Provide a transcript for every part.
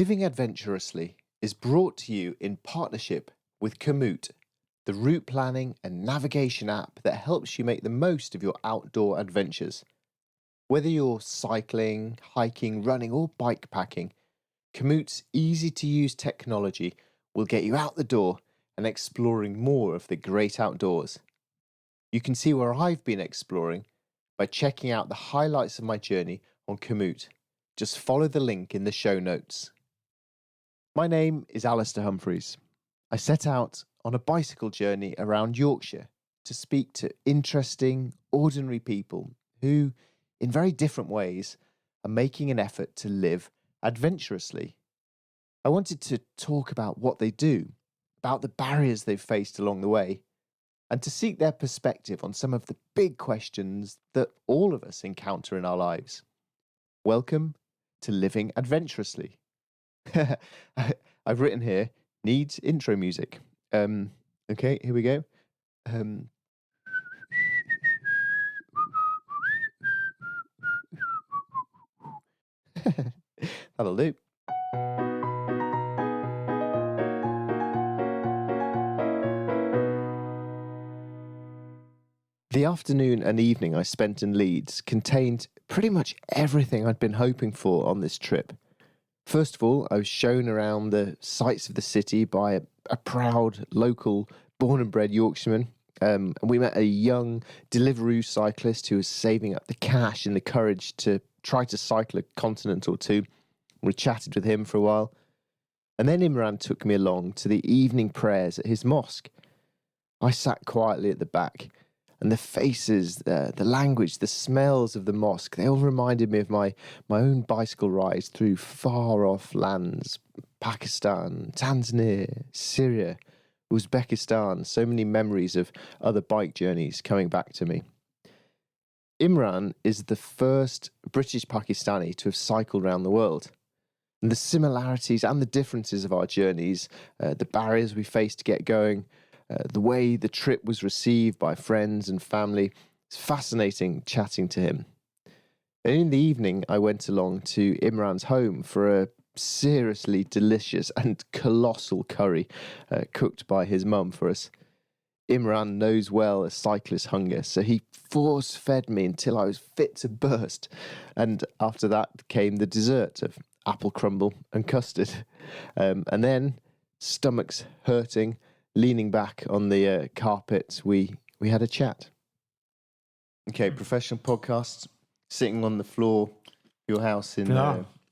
Living Adventurously is brought to you in partnership with Komoot, the route planning and navigation app that helps you make the most of your outdoor adventures. Whether you're cycling, hiking, running, or bike packing, Komoot's easy-to-use technology will get you out the door and exploring more of the great outdoors. You can see where I've been exploring by checking out the highlights of my journey on Komoot. Just follow the link in the show notes. My name is Alistair Humphreys. I set out on a bicycle journey around Yorkshire to speak to interesting, ordinary people who, in very different ways, are making an effort to live adventurously. I wanted to talk about what they do, about the barriers they've faced along the way, and to seek their perspective on some of the big questions that all of us encounter in our lives. Welcome to Living Adventurously. I've written here, needs intro music. Okay, here we go. That'll do. The afternoon and evening I spent in Leeds contained pretty much everything I'd been hoping for on this trip. First of all, I was shown around the sights of the city by a proud local born and bred Yorkshireman. And we met a young Deliveroo cyclist who was saving up the cash and the courage to try to cycle a continent or two. We chatted with him for a while. And then Imran took me along to the evening prayers at his mosque. I sat quietly at the back, and the faces, the language, the smells of the mosque, they all reminded me of my own bicycle rides through far-off lands. Pakistan, Tanzania, Syria, Uzbekistan. So many memories of other bike journeys coming back to me. Imran is the first British-Pakistani to have cycled around the world. And the similarities and the differences of our journeys, the barriers we faced to get going, the way the trip was received by friends and family. It's fascinating chatting to him. And in the evening, I went along to Imran's home for a seriously delicious and colossal curry cooked by his mum for us. Imran knows well a cyclist's hunger, so he force-fed me until I was fit to burst. And after that came the dessert of apple crumble and custard. And then, stomachs hurting, leaning back on the carpet, we had a chat. Okay, professional podcast, sitting on the floor of your house in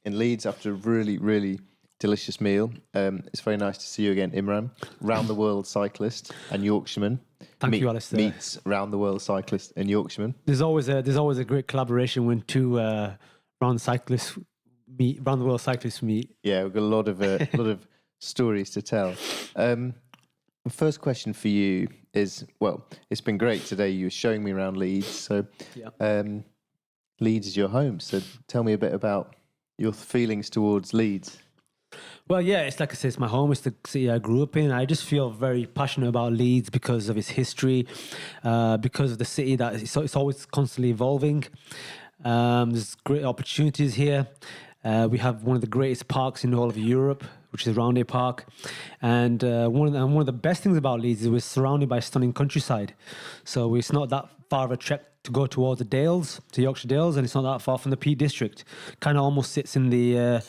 Leeds after a really, really delicious meal. It's very nice to see you again, Imran. Round the world cyclist and Yorkshireman. Thank you, Alistair. Meets round the world cyclist and Yorkshireman. There's always a great collaboration when two round the world cyclists meet. Yeah, we've got a lot of stories to tell. The first question for you is, well, it's been great today. You were showing me around Leeds. So Leeds is your home. So tell me a bit about your feelings towards Leeds. Well, yeah, it's like I said, it's my home. It's the city I grew up in. I just feel very passionate about Leeds because of its history, because of the city that it's always constantly evolving. There's great opportunities here. We have one of the greatest parks in all of Europe, which is Roundhay Park. And one of the best things about Leeds is we're surrounded by stunning countryside. So it's not that far of a trek to go towards the Dales, to Yorkshire Dales, and it's not that far from the Peak District. Kind of almost sits in the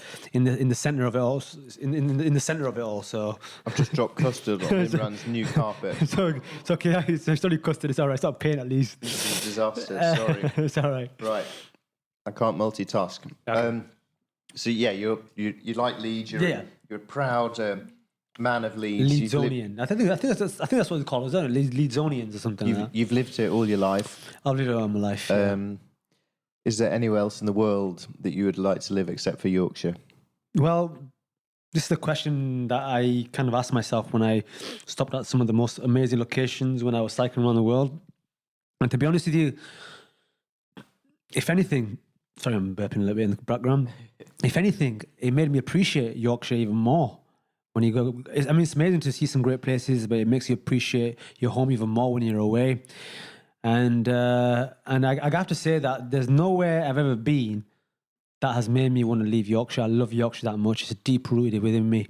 centre of it all. In the centre of it all. So I've just dropped custard on Imran's new carpet. So it's okay. It's only custard. It's all right. It's not pain at least. This is a disaster. Sorry. It's all right. Right. I can't multitask. Okay. So yeah, you like Leeds. You're a proud man of Leeds. Leedsonian. I think that's what they call it, isn't it? Leedsonians or something like that. You've lived here all your life. I've lived here all my life. Is there anywhere else in the world that you would like to live except for Yorkshire? Well, this is the question that I kind of asked myself when I stopped at some of the most amazing locations when I was cycling around the world. And to be honest with you, if anything, sorry, I'm burping a little bit in the background. If anything, it made me appreciate Yorkshire even more. When you go, it's amazing to see some great places, but it makes you appreciate your home even more when you're away. And I have to say that there's nowhere I've ever been that has made me want to leave Yorkshire. I love Yorkshire that much. It's deep rooted within me.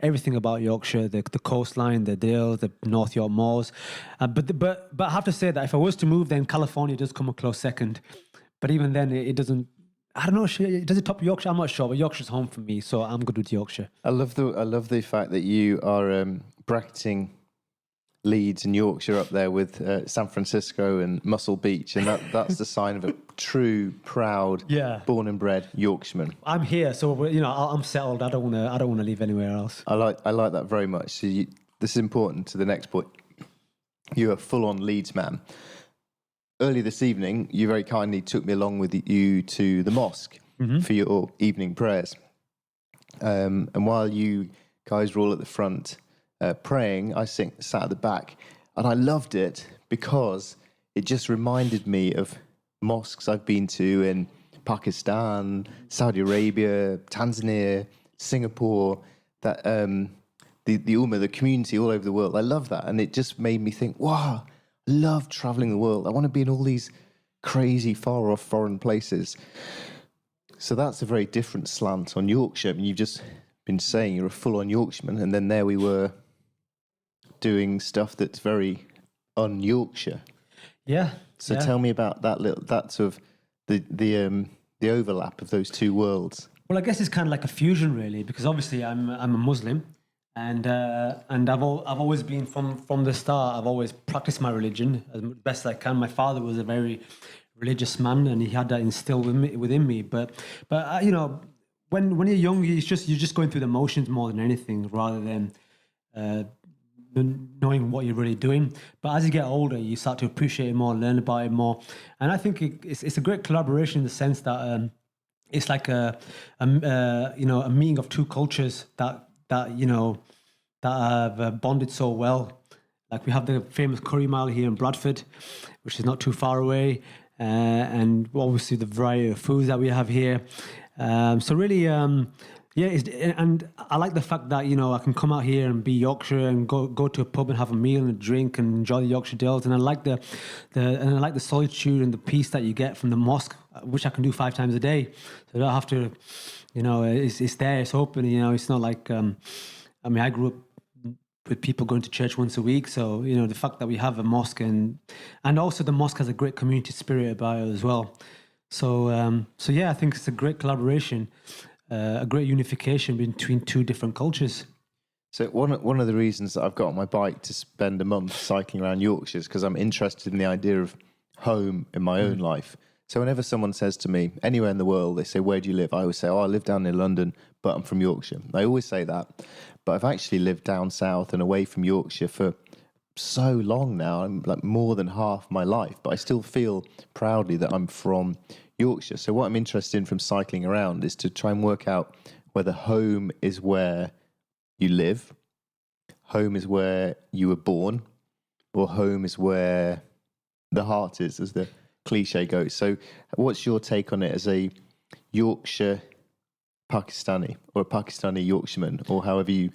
Everything about Yorkshire, the coastline, the Dales, the North York Moors. But I have to say that if I was to move, then California does come a close second. But even then, it doesn't. I don't know. Does it top Yorkshire? I'm not sure. But Yorkshire's home for me, so I'm good with Yorkshire. I love the fact that you are bracketing Leeds and Yorkshire up there with San Francisco and Muscle Beach, and that's the sign of a true, proud, born and bred Yorkshireman. I'm here, so I'm settled. I don't want to leave anywhere else. I like that very much. So this is important to the next point. You're a full-on Leeds man. Earlier this evening, you very kindly took me along with you to the mosque for your evening prayers, and while you guys were all at the front praying, I sat at the back, and I loved it because it just reminded me of mosques I've been to in Pakistan, Saudi Arabia, Tanzania, Singapore, that the Ummah, the community all over the world. I love that, and it just made me think, wow, I love traveling the world. I want to be in all these crazy, far-off foreign places. So that's a very different slant on Yorkshire. I mean, you've just been saying you're a full-on Yorkshireman, and then there we were doing stuff that's very un-Yorkshire. Yeah. So tell me about that sort of the overlap of those two worlds. Well, I guess it's kind of like a fusion, really, because obviously I'm a Muslim, and I've always been from the start. I've always practiced my religion as best I can. My father was a very religious man, and he had that instilled within me. But when you're young, you're just going through the motions more than anything, rather than knowing what you're really doing. But as you get older, you start to appreciate it more, learn about it more, and I think it's a great collaboration in the sense that it's like a meeting of two cultures that have bonded so well. Like we have the famous Curry Mile here in Bradford, which is not too far away, and obviously the variety of foods that we have here. So really, and I like the fact that I can come out here and be Yorkshire and go to a pub and have a meal and a drink and enjoy the Yorkshire Dales, and I like the solitude and the peace that you get from the mosque, which I can do 5 times a day. So I don't have to, it's there, it's open. It's not like I grew up with people going to church once a week, so the fact that we have a mosque and also the mosque has a great community spirit about it as well. So I think it's a great collaboration. A great unification between two different cultures. So one of the reasons that I've got on my bike to spend a month cycling around Yorkshire is because I'm interested in the idea of home in my own life. So whenever someone says to me, anywhere in the world, they say, where do you live? I always say, I live down in London, but I'm from Yorkshire. I always say that. But I've actually lived down south and away from Yorkshire for so long now. I'm like more than half my life, but I still feel proudly that I'm from Yorkshire. So what I'm interested in from cycling around is to try and work out whether home is where you live, home is where you were born, or home is where the heart is, as the cliche goes. So what's your take on it as a Yorkshire Pakistani or a Pakistani Yorkshireman, or however you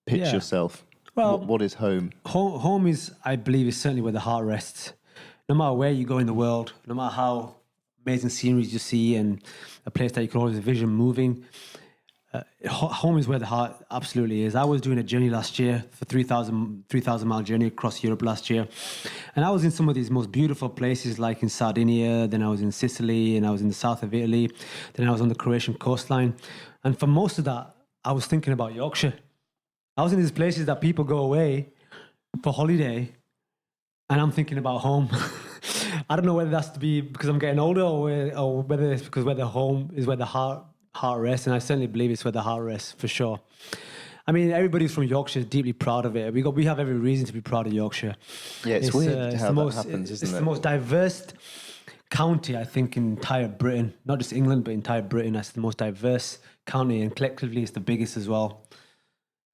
pitch yourself? Well, what is home? Home is, I believe, is certainly where the heart rests. No matter where you go in the world, no matter how amazing sceneries you see and a place that you can always envision moving, home is where the heart absolutely is. I was doing a journey last year, for 3,000 mile journey across Europe last year, and I was in some of these most beautiful places, like in Sardinia, then I was in Sicily, and I was in the south of Italy, then I was on the Croatian coastline, and for most of that I was thinking about Yorkshire. I was in these places that people go away for holiday, and I'm thinking about home. I don't know whether that's to be because I'm getting older, or whether it's because where the home is where the heart rests, and I certainly believe it's where the heart rests for sure. I mean, everybody from Yorkshire is deeply proud of it. We have every reason to be proud of Yorkshire. Yeah, it's weird how that happens, isn't it? It's the most diverse county, I think, in entire Britain. Not just England, but entire Britain. That's the most diverse county, and collectively it's the biggest as well.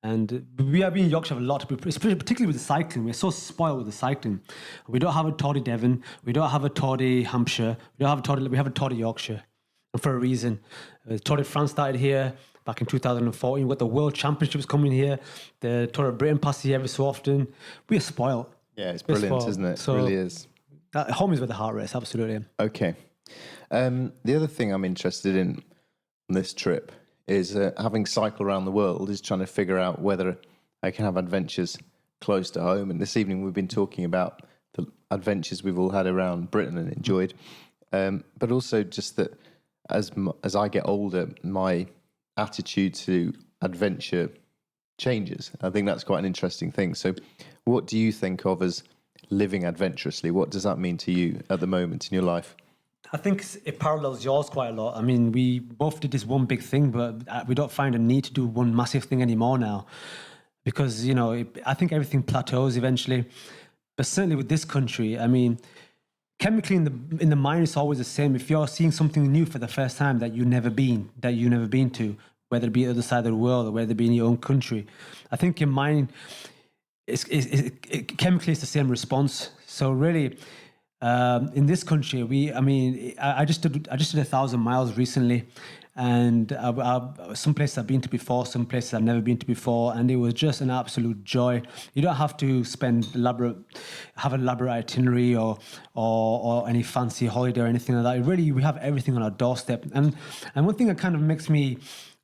And we in Yorkshire have a lot to be, particularly with the cycling. We're so spoiled with the cycling. We don't have a Toddy Devon. We don't have a Toddy Hampshire. We have a Toddy Yorkshire. And for a reason. Tour de France started here back in 2014. We've got the World Championships coming here. The Tour of Britain passes here every so often. We are spoiled. Yeah, it's brilliant, isn't it? So, it really is. Home is where the heart rests, absolutely. Okay. The other thing I'm interested in, on this trip is having cycled around the world is trying to figure out whether I can have adventures close to home. And this evening we've been talking about the adventures we've all had around Britain and enjoyed, but also just that as I get older, my attitude to adventure changes. I think that's quite an interesting thing. So what do you think of as living adventurously? What does that mean to you at the moment in your life? I think it parallels yours quite a lot. I mean, we both did this one big thing, but we don't find a need to do one massive thing anymore now, because, you know, I think everything plateaus eventually. But certainly with this country, I mean, chemically in the mind, it's always the same. If you're seeing something new for the first time that you've never been to, whether it be the other side of the world or whether it be in your own country, I think your mind chemically it's the same response. So really, in this country, I just did 1,000 miles recently, and some places I've been to before, some places I've never been to before, and it was just an absolute joy. You don't have to have an elaborate itinerary or any fancy holiday or anything like that. Really, we have everything on our doorstep. And one thing that kind of makes me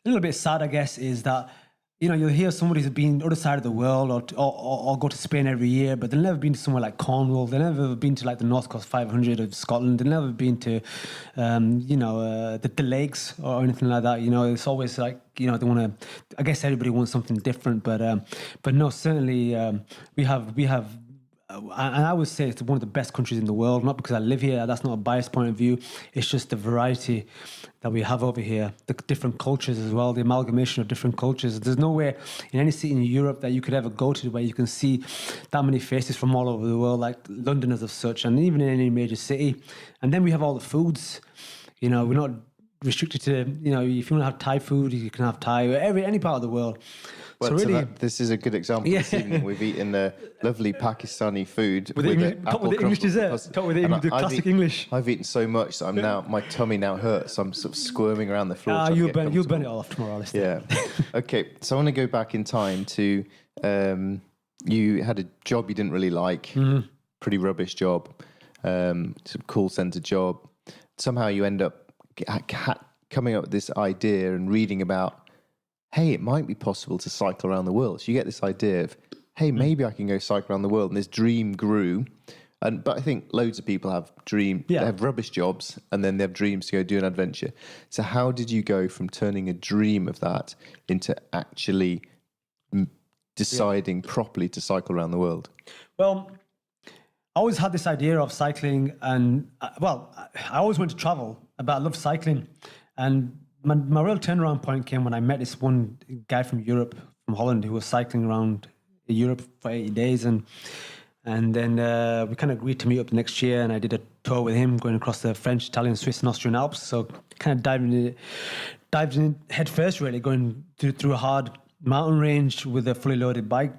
a little bit sad, I guess, is that, you know, you'll hear somebody who's been other side of the world or go to Spain every year, but they've never been to somewhere like Cornwall. They've never been to like the North Coast 500 of Scotland. They've never been to, the lakes or anything like that. You know, it's always like, you know, they want to, I guess everybody wants something different, but no, certainly we have, and I would say it's one of the best countries in the world, not because I live here. That's not a biased point of view. It's just the variety that we have over here, the different cultures as well, the amalgamation of different cultures. There's nowhere in any city in Europe that you could ever go to where you can see that many faces from all over the world, like London as of such, and even in any major city. And then we have all the foods. You know, we're not restricted to, you know, if you want to have Thai food, you can have Thai, any part of the world. Well, so really, this is a good example. This evening we've eaten lovely Pakistani food with the English dessert. Top with the classic English. I've eaten so much that my tummy now hurts. So I'm sort of squirming around the floor. You'll burn it all off tomorrow. Yeah. Okay. So I want to go back in time to you had a job you didn't really like, pretty rubbish job, some call center job. Somehow you end up coming up with this idea and reading about, hey, it might be possible to cycle around the world. So you get this idea of, hey, maybe I can go cycle around the world. And this dream grew. But I think loads of people have they have rubbish jobs, and then they have dreams to go do an adventure. So how did you go from turning a dream of that into actually deciding properly to cycle around the world? Well, I always had this idea of cycling, and I always wanted to travel, but I love cycling. And my real turnaround point came when I met this one guy from Europe, from Holland, who was cycling around Europe for 80 days. And then we kind of agreed to meet up next year, and I did a tour with him going across the French, Italian, Swiss and Austrian Alps. So kind of dived in head first, really, going through a hard mountain range with a fully loaded bike.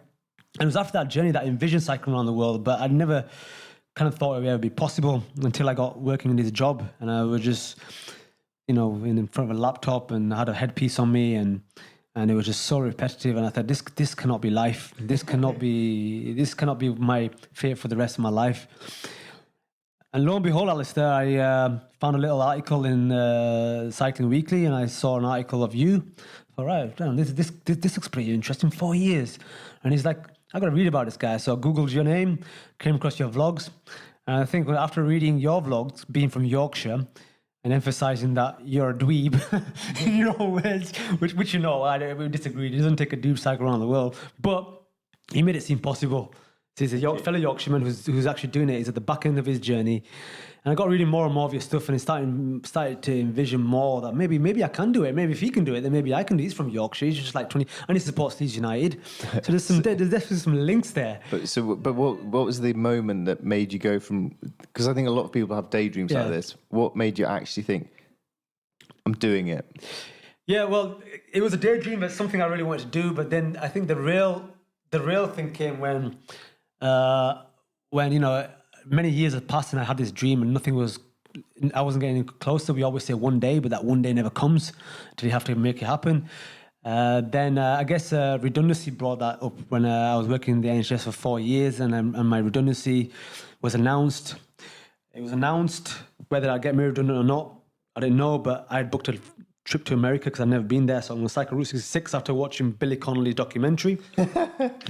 And it was after that journey that I envisioned cycling around the world, but I'd never kind of thought it would ever be possible until I got working in this job. And I was just, you know, in front of a laptop, and I had a headpiece on me, and it was just so repetitive. And I thought, this cannot be life. This cannot be my fate for the rest of my life. And lo and behold, Alistair, I found a little article in Cycling Weekly, and I saw an article of you. All right, this looks pretty interesting. 4 years, and he's like, I got to read about this guy. So I googled your name, came across your vlogs, and I think after reading your vlogs, being from Yorkshire, and emphasizing that you're a dweeb, in your words, which you know, we disagree. He doesn't take a dweeb cycle around the world, but he made it seem possible. So he's a fellow Yorkshireman who's actually doing it. He's at the back end of his journey. And I got reading more and more of your stuff, and I started to envision more that maybe I can do it. Maybe if he can do it, then maybe I can do it. He's from Yorkshire. He's just like 20, and he supports Leeds United. So there's definitely some links there. But what was the moment that made you go from? Because I think a lot of people have daydreams like this. What made you actually think, I'm doing it? Yeah, well, it was a daydream. It's something I really wanted to do. But then I think the real thing came when you know, many years had passed and I had this dream and I wasn't getting closer. We always say one day, but that one day never comes until you have to make it happen. Then I guess redundancy brought that up when I was working in the NHS for 4 years, and my redundancy was announced. It was announced whether I'd get made redundant or not. I didn't know, but I had booked a trip to America because I've never been there. So I'm going to cycle Route 66 after watching Billy Connolly's documentary.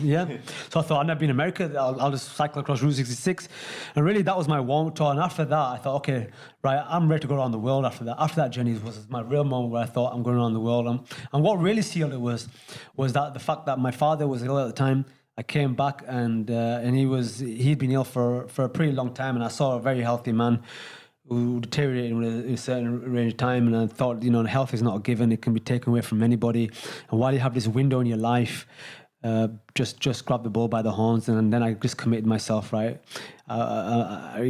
Yeah. So I thought, I've never been to America. I'll just cycle across Route 66. And really, that was my warm tour. And after that, I thought, okay, right, I'm ready to go around the world after that. After that journey was my real moment where I thought, I'm going around the world. And what really sealed it was that the fact that my father was ill at the time. I came back and he'd been ill for a pretty long time. And I saw a very healthy man who deteriorated in a certain range of time, and I thought, health is not a given; it can be taken away from anybody. And while you have this window in your life, just grab the bull by the horns. And then I just committed myself. Right, I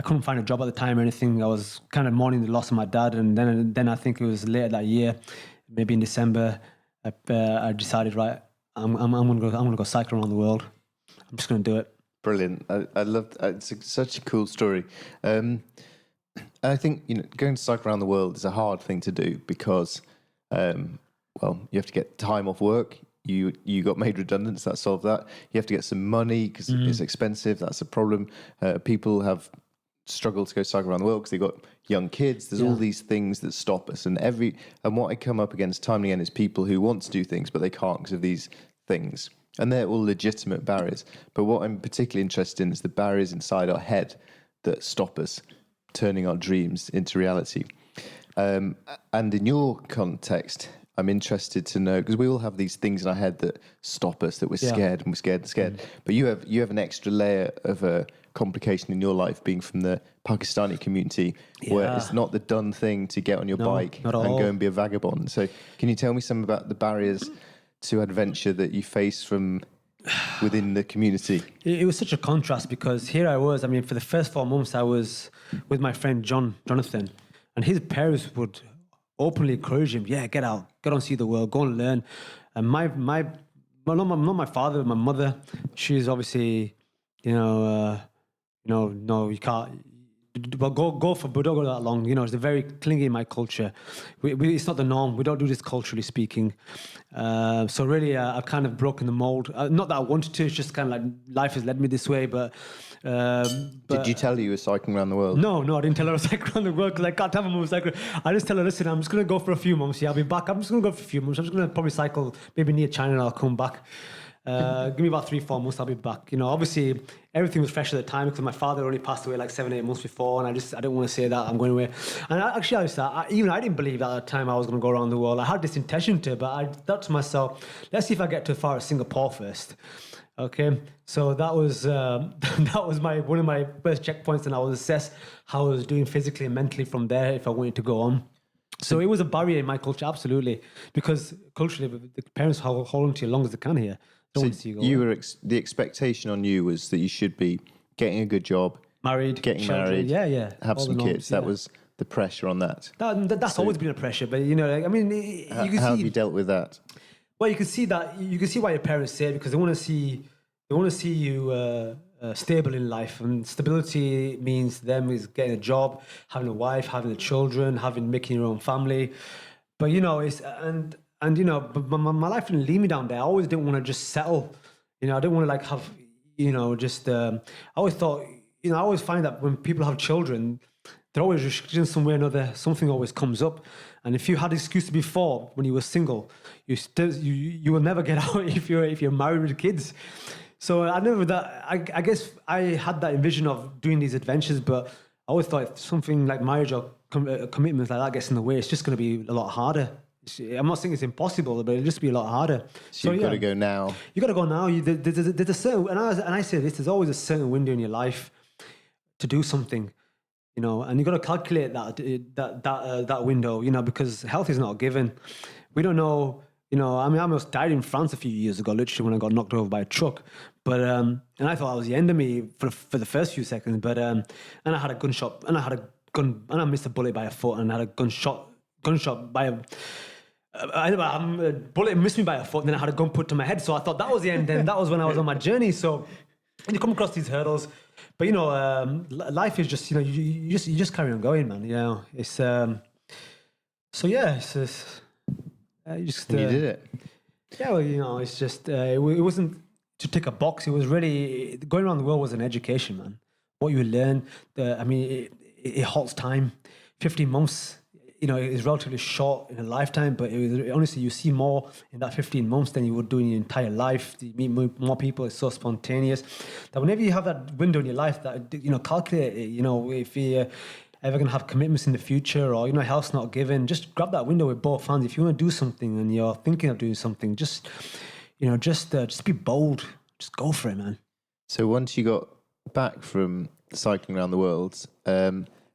couldn't find a job at the time or anything. I was kind of mourning the loss of my dad, and then I think it was later that year, maybe in December, I decided, right, I'm gonna go cycle around the world. I'm just gonna do it. Brilliant. I love it's such a cool story. I think going to cycle around the world is a hard thing to do because you have to get time off work. You got made redundant, so that solved that. You have to get some money because it's expensive. That's a problem. People have struggled to go cycle around the world because they've got young kids. There's all these things that stop us, and what I come up against time and again is people who want to do things but they can't because of these things. And they're all legitimate barriers. But what I'm particularly interested in is the barriers inside our head that stop us turning our dreams into reality. And in your context, I'm interested to know, because we all have these things in our head that stop us, that we're scared and we're scared and scared. But you have an extra layer of a complication in your life being from the Pakistani community where it's not the done thing to get on your bike and go and be a vagabond. So can you tell me some about the barriers to adventure that you face from within the community? It was such a contrast because here I was. I mean, for the first 4 months, I was with my friend Jonathan, and his parents would openly encourage him. Yeah, get out, get on, see the world, go and learn. And not my father, but my mother. She's obviously, no, you can't. Well, go for, but don't go that long. It's very clingy in my culture. It's not the norm. We don't do this culturally speaking. So really, I've kind of broken the mold. Not that I wanted to. It's just kind of like life has led me this way. But did you tell her you were cycling around the world? No, I didn't tell her I was cycling around the world because I can't tell my mum cycling. I just tell her, listen, I'm just going to go for a few months. Yeah, I'll be back. I'm just going to go for a few months. I'm just going to probably cycle maybe near China and I'll come back. Give me about 3-4 months, I'll be back. Obviously everything was fresh at the time because my father only passed away like 7-8 months before, and I didn't want to say that I'm going away. And I didn't believe at that time I was going to go around the world. I had this intention to, but I thought to myself, let's see if I get to as far as Singapore first. Okay, so that was one of my first checkpoints, and I would assess how I was doing physically and mentally from there if I wanted to go on. So it was a barrier in my culture, absolutely, because culturally the parents hold on to you as long as they can here. So you were the expectation on you was that you should be getting a good job, getting children, married, have some kids. That was the pressure on that. That's always been a pressure, but you can how have you dealt with that? Well, you can see why your parents say it, because they want to see you stable in life, and stability means them is getting a job, having a wife, having the children, making your own family. But but my life didn't lead me down there. I always didn't want to just settle. I didn't want to have, I always thought, I always find that when people have children, they're always restricted some way or another. Something always comes up. And if you had excuses before when you were single, you will never get out if you're married with kids. So I guess I had that vision of doing these adventures, but I always thought if something like marriage or commitments like that gets in the way, it's just going to be a lot harder. I'm not saying it's impossible, but it'll just be a lot harder. So you've got to go now. You got to go now. There's a certain, and I say this, there's always a certain window in your life to do something, and you got to calculate that window, because health is not a given. We don't know, I almost died in France a few years ago, literally when I got knocked over by a truck. But and I thought that was the end of me for the first few seconds. But and I had a gunshot, and I missed a bullet by a foot, and I had a gunshot by a bullet missed me by a foot, and then I had a gun put to my head. So I thought that was the end. Then that was when I was on my journey. So you come across these hurdles, but life is just you just carry on going, man. It's so yeah, it's just you did it. Yeah, well, it's just it wasn't to tick a box. It was really going around the world was an education, man. What you learn, it halts time, 15 months. it is relatively short in a lifetime, but it was, honestly, you see more in that 15 months than you would do in your entire life. You meet more people. It's so spontaneous that whenever you have that window in your life, that, calculate it, if you're ever going to have commitments in the future, or, health's not given, just grab that window with both hands. If you want to do something and you're thinking of doing something, just be bold. Just go for it, man. So once you got back from cycling around the world,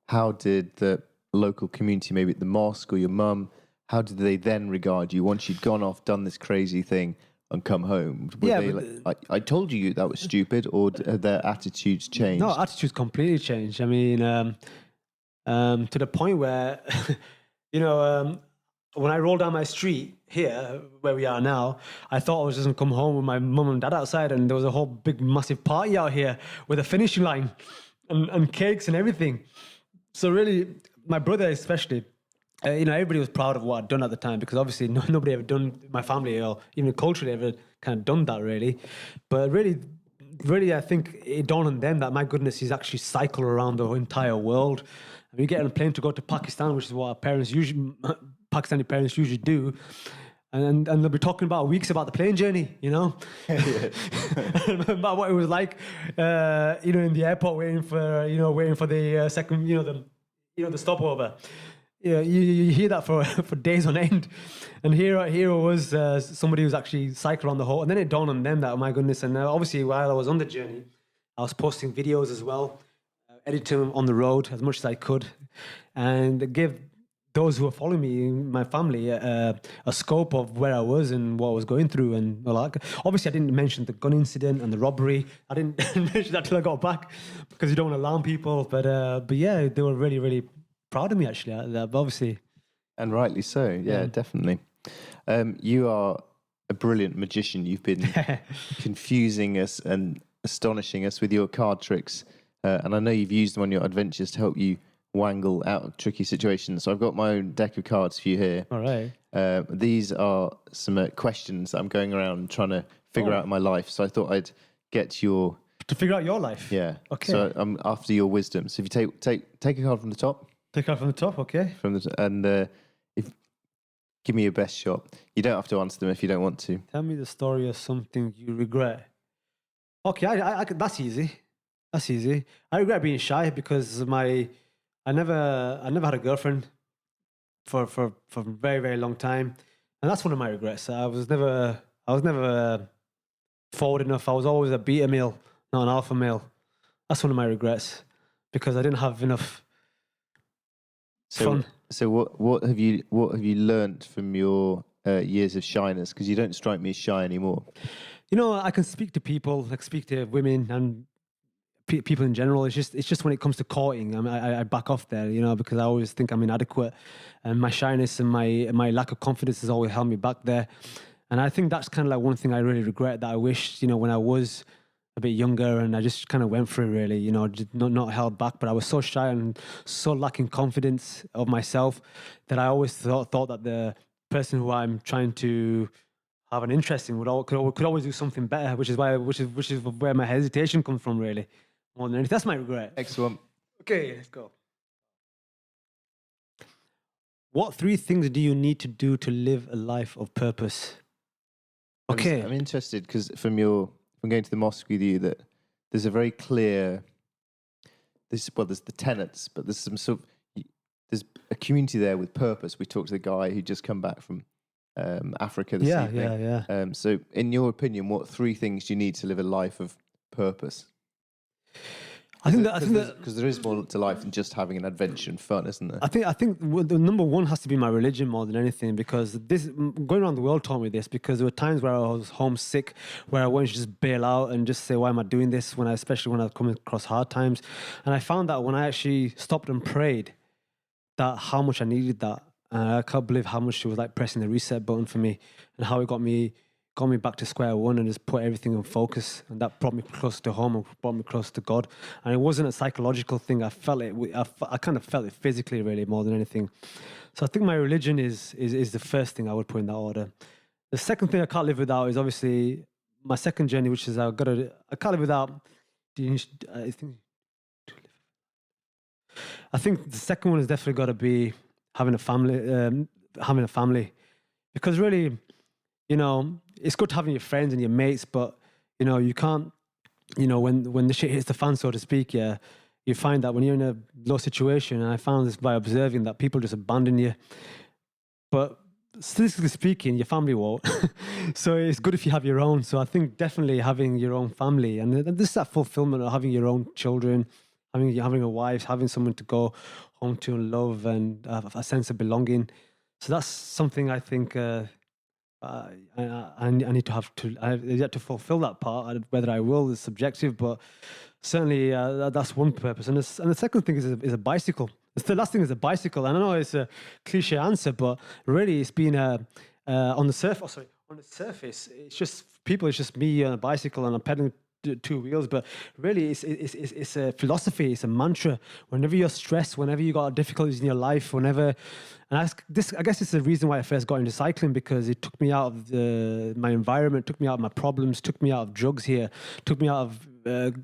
how did the local community, maybe at the mosque or your mum, how did they then regard you once you'd gone off, done this crazy thing and come home? Were they I told you that was stupid, or had their attitudes changed? No, attitudes completely changed. I mean, to the point where, when I rolled down my street here, where we are now, I thought I was just going to come home with my mum and dad outside, and there was a whole big, massive party out here with a finishing line and cakes and everything. So really, my brother especially, everybody was proud of what I'd done at the time, because obviously nobody ever done, my family or even culturally ever kind of done that really. But really, I think it dawned on them that, my goodness, he's actually cycled around the entire world. And we get on a plane to go to Pakistan, which is what Pakistani parents usually do. And they'll be talking about weeks about the plane journey, about what it was like, in the airport waiting for the second, the stopover. Yeah, you hear that for days on end. And here was somebody who's actually cycled on the whole. And then it dawned on them that, oh my goodness. And obviously, while I was on the journey, I was posting videos as well, editing them on the road as much as I could, and give those who are following me, my family, a scope of where I was and what I was going through. And obviously, I didn't mention the gun incident and the robbery. I didn't mention that till I got back, because you don't want to alarm people. But yeah, they were really, really proud of me, actually, obviously. And rightly so. Yeah, definitely. You are a brilliant magician. You've been confusing us and astonishing us with your card tricks. And I know you've used them on your adventures to help you wangle out of tricky situations. So I've got my own deck of cards for you here. All right. These are some questions that I'm going around trying to figure out in my life. So I thought I'd get your... To figure out your life? Yeah. Okay. So I'm after your wisdom. So if you take a card from the top. Take a card from the top, okay. Give me your best shot. You don't have to answer them if you don't want to. Tell me the story of something you regret. Okay, I that's easy. That's easy. I regret being shy because I never had a girlfriend for a very, very long time, and that's one of my regrets. I was never forward enough. I was always a beta male, not an alpha male. That's one of my regrets, because I didn't have enough fun. So what have you learnt from your years of shyness? Because you don't strike me as shy anymore. I can speak to people, like speak to women and people in general. It's just when it comes to courting, I back off there, because I always think I'm inadequate, and my shyness and my lack of confidence has always held me back there. And I think that's kind of like one thing I really regret, that I wish, when I was a bit younger and I just kind of went for it, really, just not held back. But I was so shy and so lacking confidence of myself that I always thought that the person who I'm trying to have an interest in could always do something better, which is where my hesitation comes from, really. More than anything. That's my regret. Excellent. Okay, let's go. What 3 things do you need to do to live a life of purpose? Okay. I'm interested because from going to the mosque with you, that there's a very clear... there's the tenets, but there's some sort of... There's a community there with purpose. We talked to the guy who just come back from Africa this evening. Yeah. So in your opinion, what 3 things do you need to live a life of purpose? I think that because there is more to life than just having an adventure and fun, isn't there? I think the number one has to be my religion more than anything, because this going around the world taught me this. Because there were times where I was homesick, where I wanted to just bail out and just say, "Why am I doing this?" Especially when I was coming across hard times, and I found that when I actually stopped and prayed, that how much I needed that. I can't believe how much it was like pressing the reset button for me, and how it got me back to square one and just put everything in focus, and that brought me close to home and brought me close to God. And it wasn't a psychological thing. I felt it. I kind of felt it physically, really, more than anything. So I think my religion is the first thing I would put in that order. The second thing I can't live without is obviously my second journey, which is I can't live without. I think the second one has definitely got to be having a family, because really, it's good having your friends and your mates, but you can't, when the shit hits the fan, so to speak, yeah, you find that when you're in a low situation, and I found this by observing that people just abandon you. But statistically speaking, your family won't. So it's good if you have your own. So I think definitely having your own family, and this is that fulfillment of having your own children, having a wife, having someone to go home to and love, and have a sense of belonging. So that's something I think I need to have to. I have yet to fulfill that part. Whether I will is subjective, but certainly that's one purpose. And the second thing is a bicycle. The last thing is a bicycle. And I know it's a cliche answer, but really it's been on the surface. Oh, sorry, on the surface, it's just people. It's just me on a bicycle and I'm pedaling two wheels. But really, it's a philosophy. It's a mantra. Whenever you're stressed, whenever you got difficulties in your life, whenever. And I guess it's the reason why I first got into cycling, because it took me out of my environment, took me out of my problems, took me out of drugs here, took me out of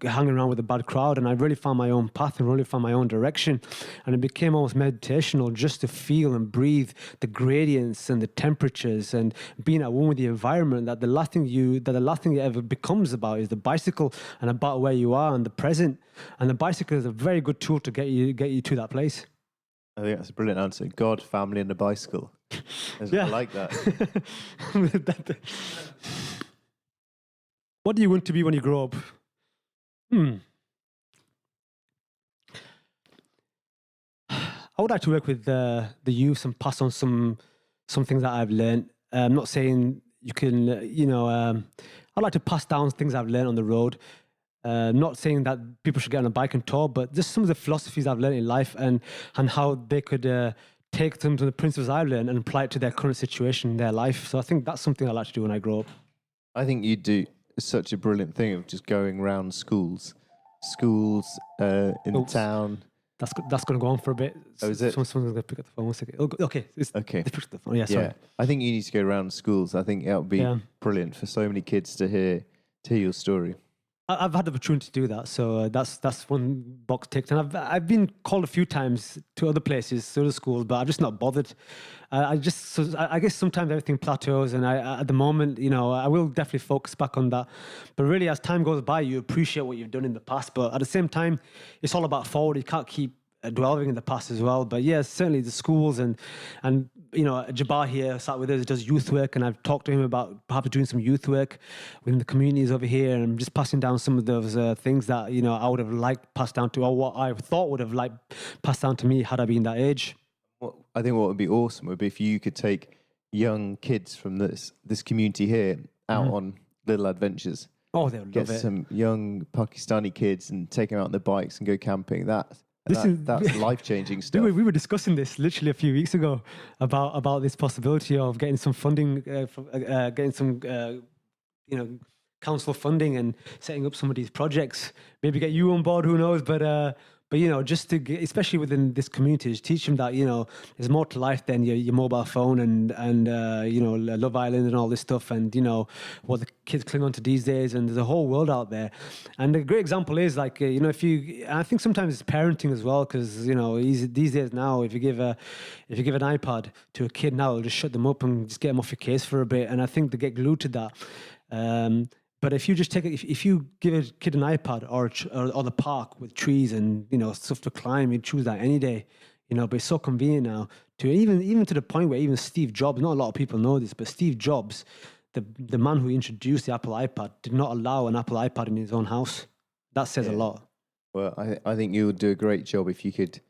hanging around with a bad crowd, and I really found my own path and really found my own direction, and it became almost meditational just to feel and breathe the gradients and the temperatures and being at one with the environment. That the last thing it ever becomes about is the bicycle and about where you are and the present. And the bicycle is a very good tool to get you to that place. I think that's a brilliant answer. God, family, and a bicycle. Yeah. I like that. What do you want to be when you grow up? I would like to work with the youth and pass on some things that I've learned. I'm not saying you can, I'd like to pass down things I've learned on the road. Not saying that people should get on a bike and tour, but just some of the philosophies I've learned in life and how they could take some of the principles I've learned and apply it to their current situation in their life. So I think that's something I'd like to do when I grow up. I think you do such a brilliant thing of just going around schools in town. That's going to go on for a bit. Oh, is it? Someone's going to pick up the phone. 1 second. Okay. Okay. They picked up the phone. Yeah, sorry. Yeah. I think you need to go around schools. I think that would be brilliant for so many kids to hear your story. I've had the opportunity to do that, so that's one box ticked. And I've been called a few times to other places, to other schools, but I've just not bothered. I guess sometimes everything plateaus, and at the moment, I will definitely focus back on that. But really, as time goes by, you appreciate what you've done in the past. But at the same time, it's all about forward. You can't keep dwelling in the past as well. But yeah, certainly the schools and Jabbar here sat with us, does youth work, and I've talked to him about perhaps doing some youth work within the communities over here, and I'm just passing down some of those things that I would have liked passed down to, or what I thought would have liked passed down to me had I been that age. I think what would be awesome would be if you could take young kids from this community here out on little adventures. Oh, they would love it. Get some young Pakistani kids and take them out on their bikes and go camping. That's life-changing stuff. We were discussing this literally a few weeks ago about this possibility of getting some funding, getting some council funding and setting up some of these projects. Maybe get you on board, who knows? But just to get, especially within this community, to teach them that there's more to life than your mobile phone and Love Island and all this stuff, and what the kids cling on to these days, and there's a whole world out there. And a great example is I think sometimes it's parenting as well, because these days now, if you give an iPad to a kid now, it'll just shut them up and just get them off your case for a bit, and I think they get glued to that. But if you just if you give a kid an iPad or the park with trees and stuff to climb, you'd choose that any day. But it's so convenient now to even to the point where even Steve Jobs, not a lot of people know this, but Steve Jobs, the man who introduced the Apple iPad, did not allow an Apple iPad in his own house. That says a lot. Well, I think you would do a great job if you could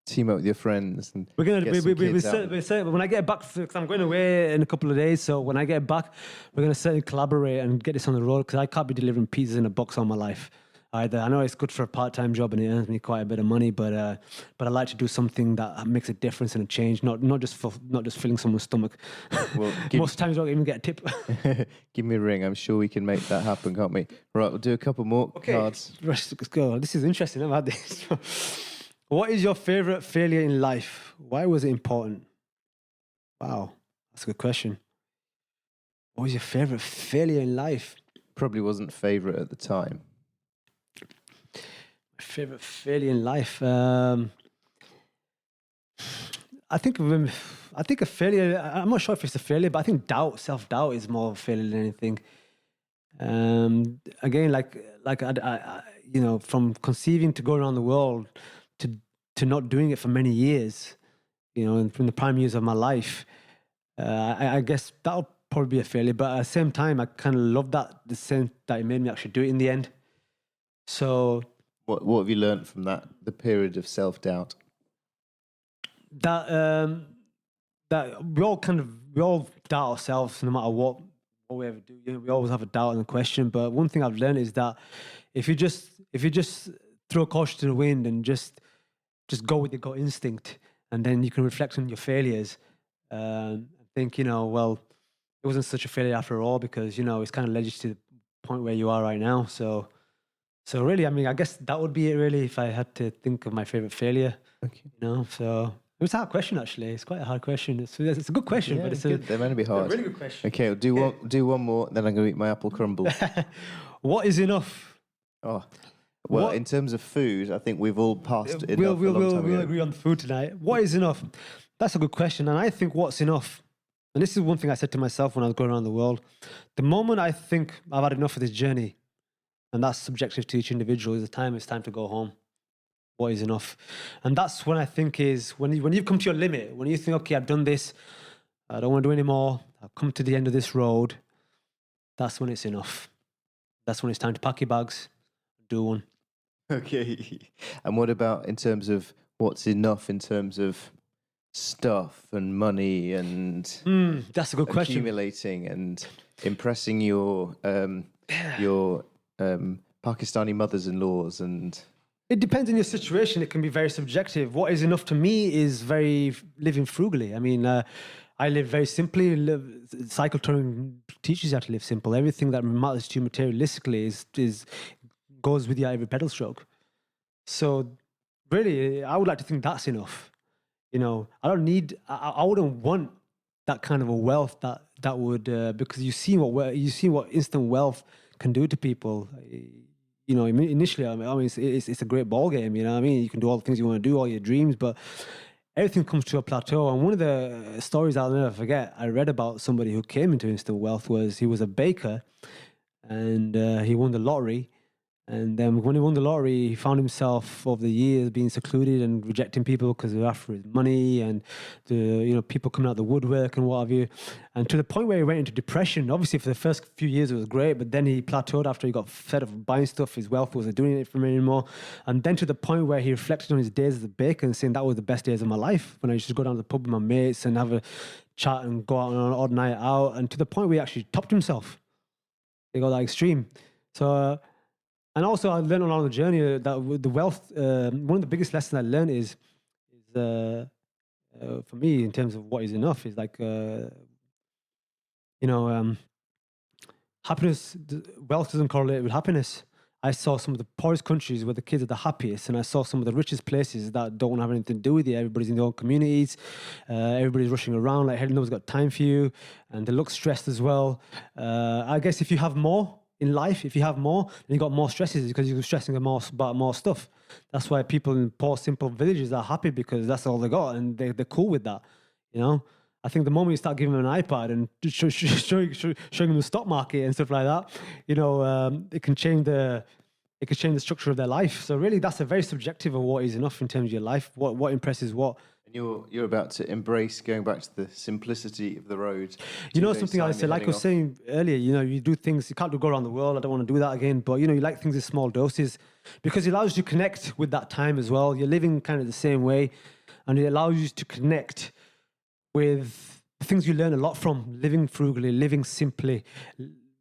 team up with your friends and we're when I get back, because I'm going away in a couple of days, so when I get back, we're going to certainly collaborate and get this on the road, because I can't be delivering pizzas in a box all my life either. I know it's good for a part-time job and it earns me quite a bit of money, but I like to do something that makes a difference and a change, not just filling someone's stomach. Well, most times I don't even get a tip. Give me a ring. I'm sure we can make that happen, can't we? Right, we'll do a couple more cards. Let's go. This is interesting. I've had this. What is your favorite failure in life? Why was it important? Wow, that's a good question. What was your favorite failure in life? Probably wasn't favorite at the time. My favorite failure in life. I think a failure. I'm not sure if it's a failure, but I think self-doubt, is more of a failure than anything. Again, from conceiving to go around the world to not doing it for many years, and from the prime years of my life, I guess that'll probably be a failure. But at the same time, I kind of love that it made me actually do it in the end. So What have you learned from the period of self-doubt? That we all doubt ourselves no matter what we ever do. We always have a doubt and a question. But one thing I've learned is that if you just throw caution to the wind and just go with your gut instinct, and then you can reflect on your failures and think, well, it wasn't such a failure after all, because it's kind of led you to the point where you are right now. So really, I mean, I guess that would be it really if I had to think of my favorite failure. Okay. So it was a hard question, actually. It's quite a hard question. It's a good question, but it's good. They're meant to be hard. A really good question. Okay, do one more, then I'm going to eat my apple crumble. What is enough? Oh, well, in terms of food, I think we've all passed enough we'll a long time ago. We'll agree on the food tonight. What is enough? That's a good question. And I think what's enough, and this is one thing I said to myself when I was going around the world, the moment I think I've had enough of this journey, and that's subjective to each individual, is the time it's time to go home. What is enough? And that's when I think is when you've come to your limit, when you think, okay, I've done this, I don't want to do any more, I've come to the end of this road, that's when it's enough. That's when it's time to pack your bags, do one. Okay. And what about in terms of what's enough in terms of stuff and money and that's a good question. Accumulating and impressing your Pakistani mothers-in-laws and... It depends on your situation. It can be very subjective. What is enough to me is living frugally. I mean, I live very simply. Cycle touring teaches you how to live simple. Everything that matters to you materialistically goes with you at every pedal stroke. So really, I would like to think that's enough. I don't need, I wouldn't want that kind of a wealth that would, because you see what instant wealth can do to people. Initially, I mean, it's a great ball game. You know what I mean? You can do all the things you want to do, all your dreams, but everything comes to a plateau. And one of the stories I'll never forget, I read about somebody who came into instant wealth was he was a baker, and he won the lottery. And then when he won the lottery, he found himself over the years being secluded and rejecting people because they were after his money, and people coming out the woodwork and what have you. And to the point where he went into depression. Obviously, for the first few years, it was great, but then he plateaued after he got fed of buying stuff. His wealth wasn't doing it for him anymore. And then to the point where he reflected on his days as a baker and saying that was the best days of my life, when I used to go down to the pub with my mates and have a chat and go out on an odd night out. And to the point where he actually topped himself. He got that extreme. So... And also, I learned along the journey that with the wealth, one of the biggest lessons I learned is for me, in terms of what is enough, is like, happiness, wealth doesn't correlate with happiness. I saw some of the poorest countries where the kids are the happiest, and I saw some of the richest places that don't have anything to do with it. Everybody's in their own communities, everybody's rushing around like hell, nobody's got time for you, and they look stressed as well. I guess if you have more in life, if you have more, then you got more stresses because you're stressing about more stuff. That's why people in poor, simple villages are happy, because that's all they got, and they're cool with that. I think the moment you start giving them an iPad and showing them the stock market and stuff like that, it can change the structure of their life. So really, that's a very subjective of what is enough in terms of your life. What impresses what. And you're about to embrace going back to the simplicity of the road. Something I said, like I was saying earlier, you do things, you can't go around the world. I don't want to do that again. But, you like things in small doses, because it allows you to connect with that time as well. You're living kind of the same way, and it allows you to connect with the things you learn a lot from, living frugally, living simply,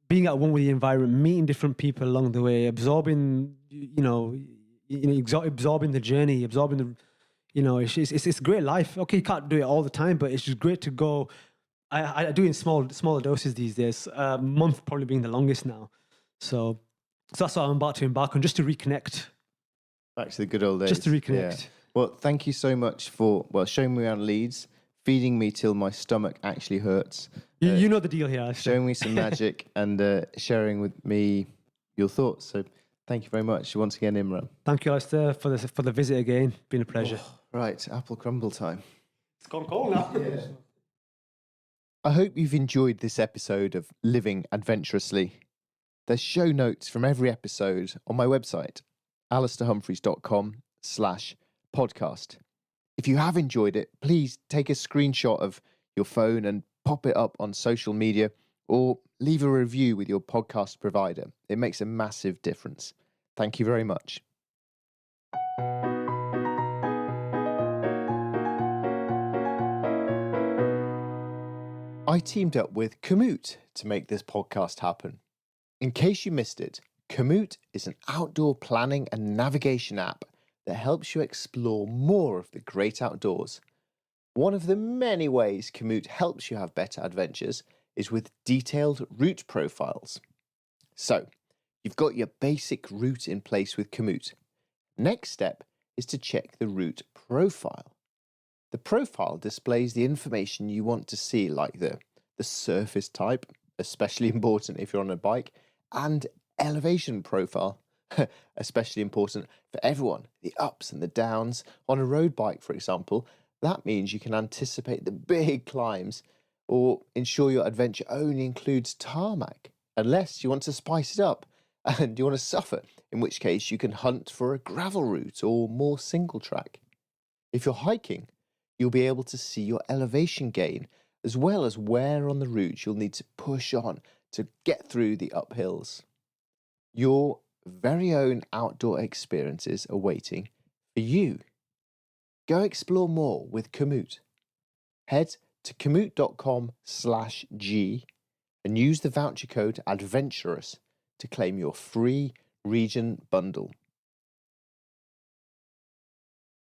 being at one with the environment, meeting different people along the way, absorbing the journey, absorbing the... it's a great life. Okay, you can't do it all the time, but it's just great to go. I do it in smaller doses these days. A month probably being the longest now. So that's what I'm about to embark on, just to reconnect. Back to the good old days. Just to reconnect. Yeah. Well, thank you so much for showing me around Leeds, feeding me till my stomach actually hurts. You know the deal here. Showing me some magic and sharing with me your thoughts. So thank you very much once again, Imran. Thank you, Alistair, for the visit again. Been a pleasure. Right, apple crumble time. It's gone cold now. I hope you've enjoyed this episode of Living Adventurously. There's show notes from every episode on my website, alistairhumphreys.com/podcast. If you have enjoyed it, please take a screenshot of your phone and pop it up on social media, or leave a review with your podcast provider. It makes a massive difference. Thank you very much. I teamed up with Komoot to make this podcast happen. In case you missed it, Komoot is an outdoor planning and navigation app that helps you explore more of the great outdoors. One of the many ways Komoot helps you have better adventures is with detailed route profiles. So, you've got your basic route in place with Komoot. Next step is to check the route profile. The profile displays the information you want to see, like the surface type, especially important if you're on a bike, and elevation profile, especially important for everyone, the ups and the downs. On a road bike, for example, that means you can anticipate the big climbs or ensure your adventure only includes tarmac, unless you want to spice it up and you want to suffer, in which case you can hunt for a gravel route or more single track. If you're hiking, you'll be able to see your elevation gain, as well as where on the route you'll need to push on to get through the uphills. Your very own outdoor experiences are waiting for you. Go explore more with Komoot. Head to komoot.com/G and use the voucher code ADVENTUROUS to claim your free region bundle.